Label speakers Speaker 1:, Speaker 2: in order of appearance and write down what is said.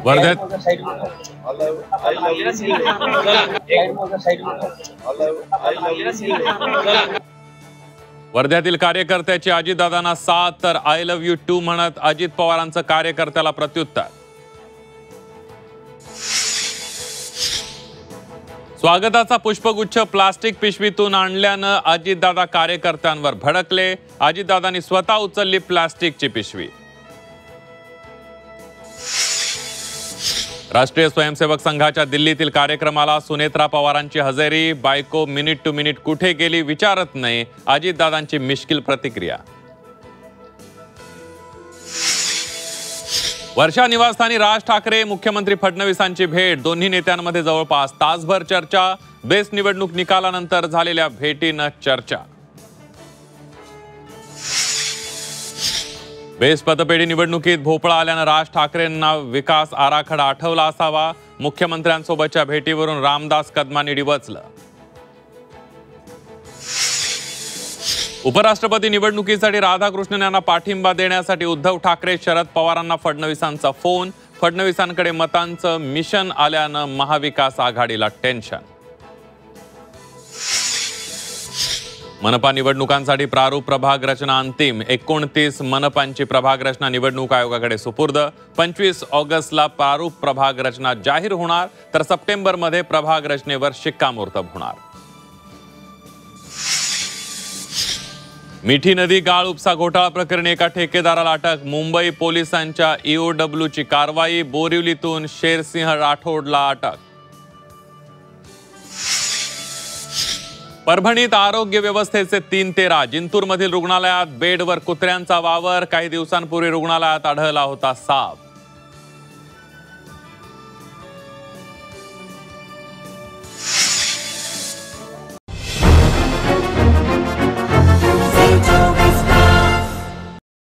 Speaker 1: वर्ध्यात वर्ध्यातील कार्यकर्त्याची अजितदादांना साथ, तर आय लव्ह यू टू म्हणत अजित पवारांचं कार्यकर्त्याला प्रत्युत्तर. स्वागताचा पुष्पगुच्छ प्लास्टिक पिशवीतून आणल्यानं अजितदादा कार्यकर्त्यांवर भडकले. अजितदादांनी स्वतः उचलली प्लास्टिकची पिशवी. राष्ट्रीय स्वयंसेवक संघाच्या दिल्लीतील कार्यक्रमाला सुनेत्रा पवारांची हजेरी. बायको मिनिट टू मिनिट कुठे गेली विचारत नाही, अजितदादांची मिश्किल प्रतिक्रिया. वर्षा निवासस्थानी राज ठाकरे मुख्यमंत्री फडणवीसांची भेट. दोन्ही नेत्यांमध्ये जवळपास तासभर चर्चा. बेस्ट निवडणूक निकालानंतर झालेल्या भेटीनं चर्चा. बेस्ट पतपेढी निवडणुकीत भोपळा आल्यानं राज ठाकरेंना विकास आराखडा आठवला असावा. मुख्यमंत्र्यांसोबतच्या भेटीवरून रामदास कदमांनी डिवचलं. उपराष्ट्रपती निवडणुकीसाठी राधाकृष्णन यांना पाठिंबा देण्यासाठी उद्धव ठाकरे शरद पवारांना फडणवीसांचा फोन. फडणवीसांकडे मतांचं मिशन आल्यानं महाविकास आघाडीला टेन्शन. मनपा निवडणुकांसाठी प्रारूप प्रभाग रचना अंतिम. 29 मनपांची प्रभाग रचना निवडणूक आयोगाकडे सुपूर्द. 25 ऑगस्टला प्रारूप प्रभाग रचना जाहीर होणार, तर सप्टेंबरमध्ये प्रभाग रचनेवर शिक्कामोर्तब होणार. मिठी नदी गाळ उपसा घोटाळा प्रकरणी एका ठेकेदाराला अटक. मुंबई पोलिसांच्या EOWची कारवाई. बोरिवलीतून शेरसिंह राठोडला अटक. परभणीत आरोग्य व्यवस्थेचे 3 तेरा. जिंतूरमधील रुग्णालयात बेडवर कुत्र्यांचा वावर. काही दिवसांपूर्वी रुग्णालयात आढळला होता साप.